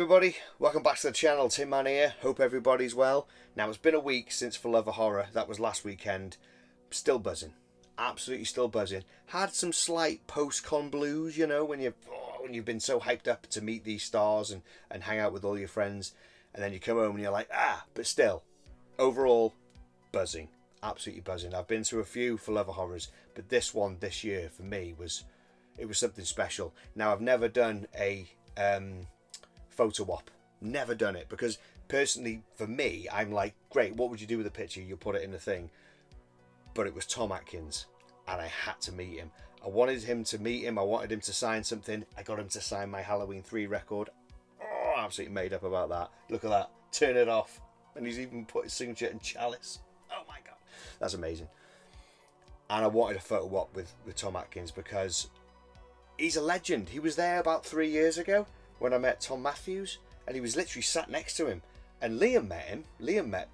everybody, welcome back to the channel. Tinman here, hope everybody's well. Now it's been a week since For Love of Horror, that was last weekend. Still buzzing, absolutely still buzzing. Had some slight post-con blues, you know, when you've been so hyped up to meet these stars and hang out with all your friends, and then you come home and you're like, but still, overall, buzzing, absolutely buzzing. I've been to a few For Love of Horrors, but this one this year for me was something special. Now I've never done a photo op, never done it, because personally for me I'm like, great, what would you do with a picture? You put it in the thing. But it was Tom Atkins and I had to meet him. I wanted him to meet him, I wanted him to sign something. I got him to sign my Halloween 3 record. Oh, absolutely made up about that. Look at that, turn it off, and he's even put his signature in chalice. Oh my god, that's amazing. And I wanted a photo op with Tom Atkins because he's a legend. He was there about 3 years ago when I met Tom Matthews, and he was literally sat next to him. And Liam met him. Liam met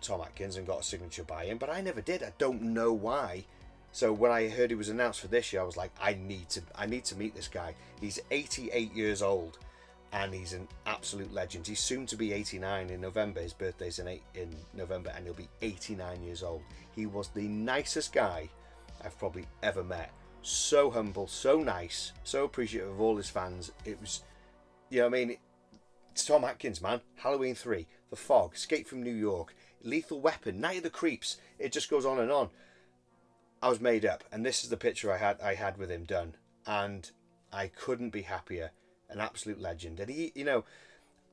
Tom Atkins and got a signature by him, but I never did. I don't know why. So when I heard he was announced for this year, I was like, I need to meet this guy. He's 88 years old, and he's an absolute legend. He's soon to be 89 in November. His birthday's in November, and he'll be 89 years old. He was the nicest guy I've probably ever met. So humble, so nice, so appreciative of all his fans. It was, you know what I mean? It's Tom Atkins, man. Halloween 3, The Fog, Escape from New York, Lethal Weapon, Night of the Creeps. It just goes on and on. I was made up, and this is the picture I had with him done, and I couldn't be happier. An absolute legend. And he, you know,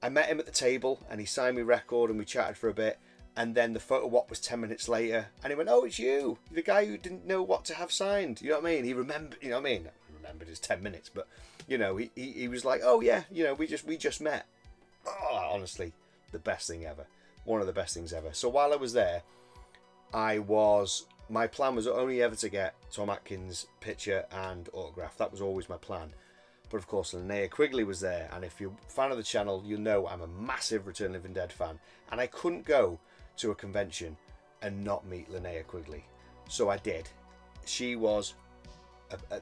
I met him at the table, and he signed me record, and we chatted for a bit. And then the photo op was 10 minutes later, and he went, "Oh, it's you, the guy who didn't know what to have signed." You know what I mean? He remembered, you know what I mean? He remembered his 10 minutes, but you know, he was like, "Oh yeah, you know, we just met." Oh, honestly, the best thing ever. One of the best things ever. So while I was there, my plan was only ever to get Tom Atkins' picture and autograph. That was always my plan. But of course, Linneaquigley was there, and if you're a fan of the channel, you know I'm a massive Return of the Living Dead fan, and I couldn't go to a convention and not meet Linneaquigley. So I did. She was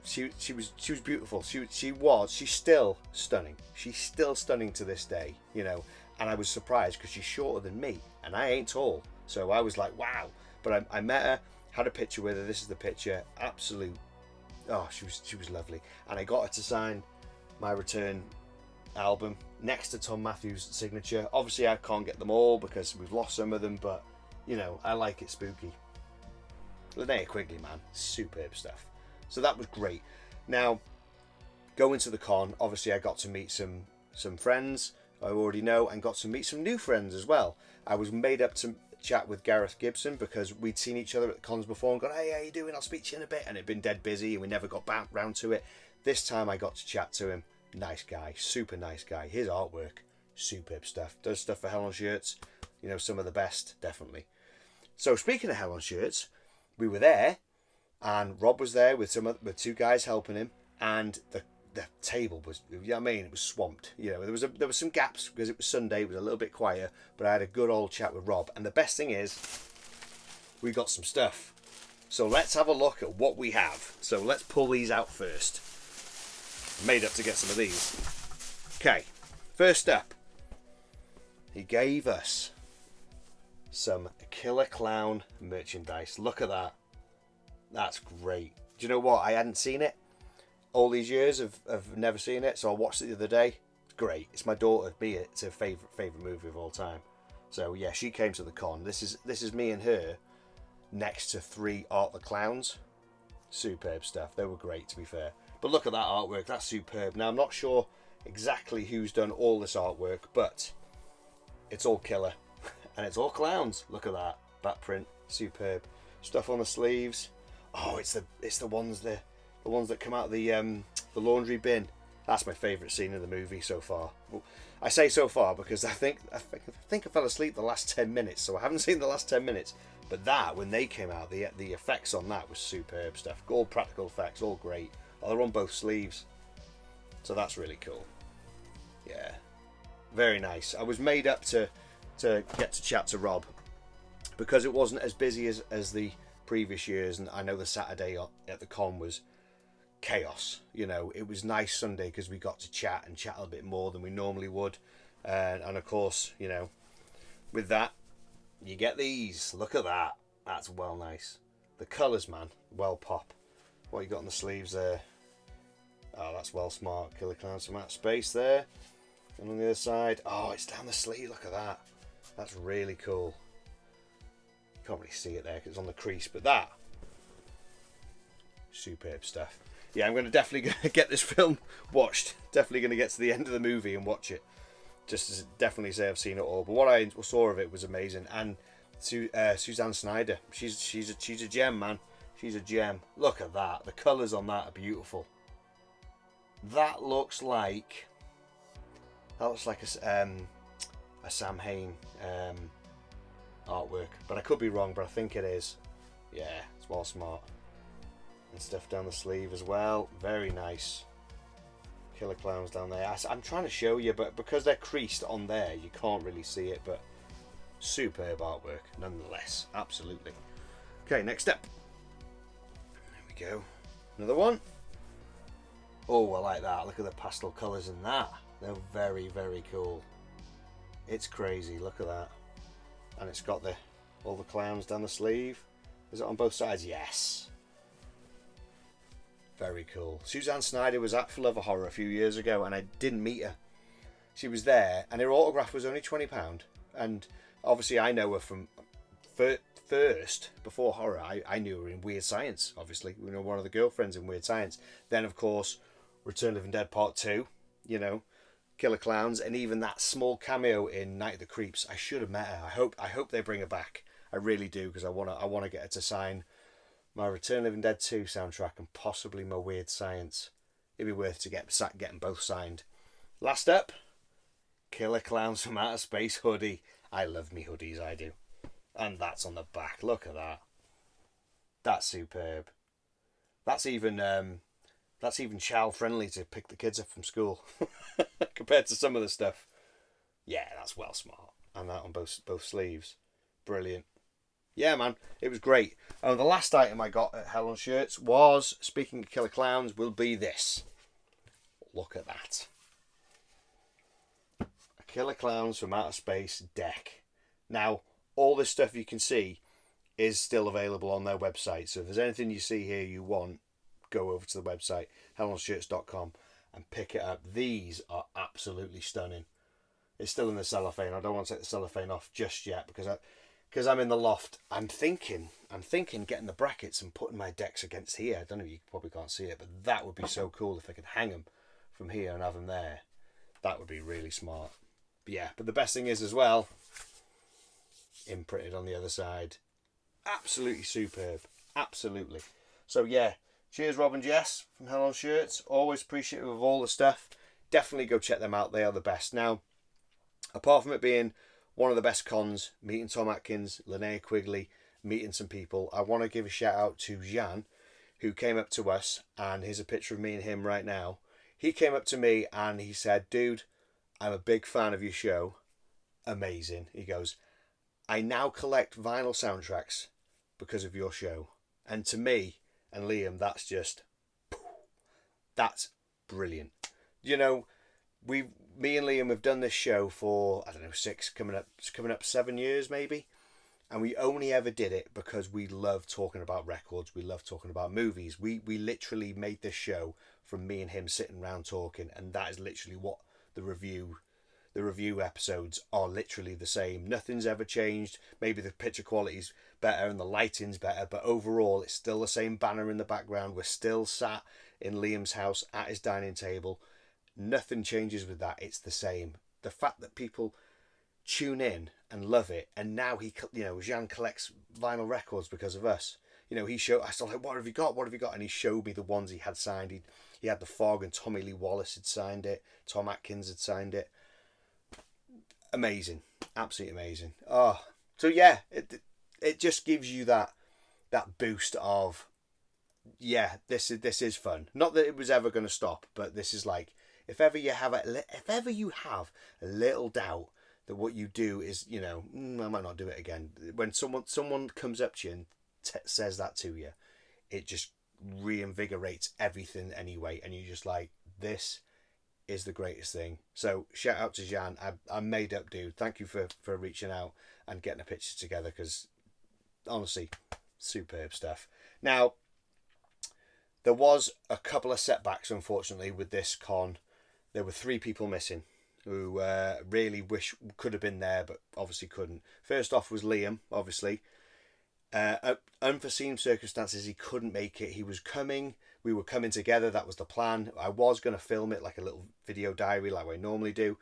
she was beautiful. She's still stunning. She's still stunning to this day, you know. And I was surprised because she's shorter than me, and I ain't tall. So I was like, wow. But I met her, had a picture with her. This is the picture. Absolute. Oh, she was lovely. And I got her to sign my Return album next to Tom Matthews' signature. Obviously I can't get them all because we've lost some of them, but you know, I like it spooky. Linneaquigley, man, superb stuff. So that was great. Now, going to the con, obviously I got to meet some friends I already know, and got to meet some new friends as well. I was made up to chat with Gareth Gibson because we'd seen each other at the cons before and gone, "Hey, how you doing? I'll speak to you in a bit." And it'd been dead busy and we never got back round to it. This time I got to chat to him. Nice guy, super nice guy. His artwork, superb stuff. Does stuff for Hell on Shirts, you know, some of the best, definitely. So speaking of Hell on Shirts, we were there, and Rob was there with two guys helping him, and the table was, you know what I mean, it was swamped. You know, there was some gaps because it was Sunday, it was a little bit quieter, but I had a good old chat with Rob, and the best thing is, we got some stuff. So let's have a look at what we have. So let's pull these out first. Made up to get some of these. Okay, first up, he gave us some Killer Clown merchandise. Look at that. That's great. Do you know what? I hadn't seen it all these years. I've never seen it, so I watched it the other day. It's great. It's my daughter. It's her favorite movie of all time. So yeah, she came to the con. This is me and her next to 3 Art the Clowns. Superb stuff. They were great, to be fair. But look at that artwork, that's superb. Now, I'm not sure exactly who's done all this artwork, but it's all killer. And it's all clowns. Look at that. Back print, superb. Stuff on the sleeves. Oh, it's the ones that come out of the laundry bin. That's my favourite scene in the movie so far. Well, I say so far because I think I fell asleep the last 10 minutes, so I haven't seen the last 10 minutes. But that, when they came out, the effects on that was superb stuff. All practical effects, all great. Oh, they're on both sleeves, so that's really cool. Yeah, very nice. I was made up to get to chat to Rob because it wasn't as busy as the previous years, and I know the Saturday at the con was chaos. You know, it was nice Sunday because we got to chat a bit more than we normally would, And of course, you know, with that, you get these. Look at that. That's well nice. The colours, man, well pop. What you got on the sleeves there? Oh, that's well smart. Killer Clowns from Outer Space there. And on the other side, oh, it's down the sleeve. Look at that. That's really cool. You can't really see it there because it's on the crease, but that, superb stuff. Yeah, I'm going to definitely get this film watched. Definitely going to get to the end of the movie and watch it. Just to definitely say I've seen it all. But what I saw of it was amazing. And Suzanne Snyder, she's a gem, man. She's a gem. Look at that. The colours on that are beautiful. That looks like a Sam Hain artwork, but I could be wrong. But I think it is. Yeah, it's well smart. And stuff down the sleeve as well. Very nice. Killer Clowns down there. I'm trying to show you, but because they're creased on there, you can't really see it. But superb artwork, nonetheless. Absolutely. Okay, next step. There we go. Another one. Oh, I like that. Look at the pastel colours in that. They're very, very cool. It's crazy. Look at that. And it's got all the clowns down the sleeve. Is it on both sides? Yes. Very cool. Suzanne Snyder was at For Love of Horror a few years ago, and I didn't meet her. She was there, and her autograph was only £20. And obviously, I know her from first, before horror. I knew her in Weird Science, obviously. We know one of the girlfriends in Weird Science. Then, of course, Return of the Living Dead Part 2, you know, Killer Clowns, and even that small cameo in Night of the Creeps. I should have met her. I hope they bring her back. I really do, because I want to get her to sign my Return of the Living Dead 2 soundtrack and possibly my Weird Science. It'd be worth to getting both signed. Last up, Killer Clowns from Outer Space hoodie. I love me hoodies, I do. And that's on the back. Look at that. That's superb. That's even child friendly to pick the kids up from school compared to some of the stuff. Yeah, that's well smart. And that on both sleeves. Brilliant. Yeah, man, it was great. And the last item I got at Hell on Shirts was, speaking of Killer Clowns, will be this. Look at that. A Killer Clowns from Outer Space deck. Now, all this stuff you can see is still available on their website. So if there's anything you see here you want, go over to the website, hellonshirts.com, and pick it up. These are absolutely stunning. It's still in the cellophane. I don't want to take the cellophane off just yet because I'm in the loft. I'm thinking getting the brackets and putting my decks against here. I don't know if you probably can't see it, but that would be so cool if I could hang them from here and have them there. That would be really smart. But yeah, but the best thing is as well, imprinted on the other side. Absolutely superb. Absolutely. So yeah, cheers Rob and Jess from Hell on Shirts. Always appreciative of all the stuff. Definitely go check them out. They are the best. Now, apart from it being one of the best cons, meeting Tom Atkins, Linneaquigley, meeting some people, I want to give a shout out to Jan, who came up to us, and here's a picture of me and him right now. He came up to me and he said, dude, I'm a big fan of your show. Amazing. He goes, I now collect vinyl soundtracks because of your show. And to me and Liam, that's brilliant. You know, me and Liam have done this show for, I don't know, coming up 7 years maybe. And we only ever did it because we love talking about records. We love talking about movies. We literally made this show from me and him sitting around talking. And that is literally what the review episodes are literally the same. Nothing's ever changed. Maybe the picture quality's better and the lighting's better, but overall it's still the same banner in the background. We're still sat in Liam's house at his dining table. Nothing changes with that. It's the same. The fact that people tune in and love it, and now Jean collects vinyl records because of us. I was like, what have you got? And he showed me the ones he had signed. He had the Fog, and Tommy Lee Wallace had signed it. Tom Atkins had signed it. Amazing, absolutely amazing. Oh, so yeah, it just gives you that boost of, yeah, this is fun. Not that it was ever going to stop, but this is like, if ever you have a little doubt that what you do is, I might not do it again. When someone comes up to you and says that to you, it just reinvigorates everything anyway, and you're just like, this is the greatest thing. So shout out to Jan. I'm made up, dude. Thank you for reaching out and getting a picture together, because honestly, superb stuff. Now, there was a couple of setbacks, unfortunately, with this con. There were 3 people missing who really wish could have been there, but obviously couldn't. First off was Liam, obviously. Unforeseen circumstances, he couldn't make it. He was coming. We were coming together. That was the plan. I was going to film it like a little video diary like I normally do.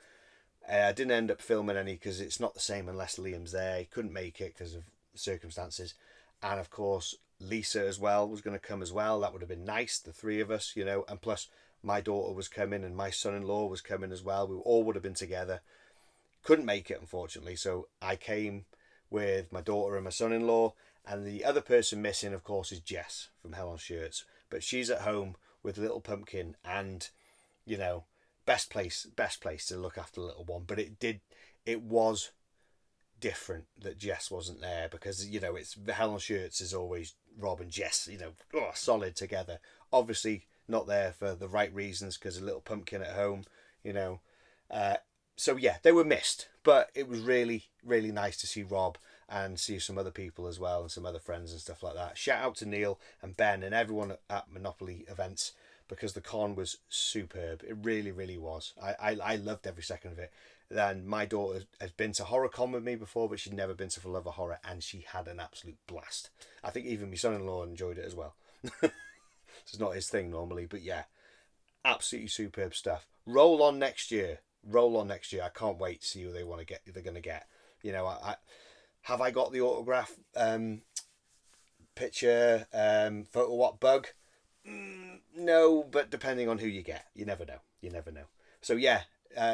I didn't end up filming any because it's not the same unless Liam's there. He couldn't make it because of circumstances. And of course, Lisa as well was going to come as well. That would have been nice, the 3 of us, you know. And plus, my daughter was coming and my son-in-law was coming as well. We all would have been together. Couldn't make it, unfortunately. So I came with my daughter and my son-in-law. And the other person missing, of course, is Jess from Hell on Shirts. But she's at home with Little Pumpkin, and, you know, best place to look after the little one. But it was different that Jess wasn't there, because, you know, it's Hell on Shirts is always Rob and Jess, you know, solid together. Obviously not there for the right reasons, because of Little Pumpkin at home, you know. So yeah, they were missed, but it was really, really nice to see Rob and see some other people as well, and some other friends and stuff like that. Shout out to Neil and Ben and everyone at Monopoly events, because the con was superb. It really, really was. I loved every second of it. Then my daughter has been to HorrorCon with me before, but she'd never been to For Love of Horror, and she had an absolute blast. I think even my son-in-law enjoyed it as well. It's not his thing normally, but yeah, absolutely superb stuff. Roll on next year. I can't wait to see who they're going to get. You know, have I got the autograph picture photo what bug? No, but depending on who you get, you never know. So yeah,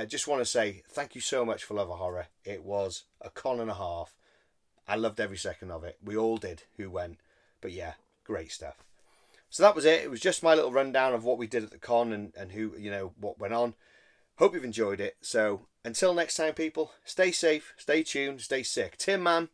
just want to say thank you so much for Love of Horror. It was a con and a half. I loved every second of it. We all did who went, but yeah, great stuff. So that was it. It was just my little rundown of what we did at the con and who, you know, what went on. Hope you've enjoyed it. So until next time, people, stay safe, stay tuned, stay sick. Tinman.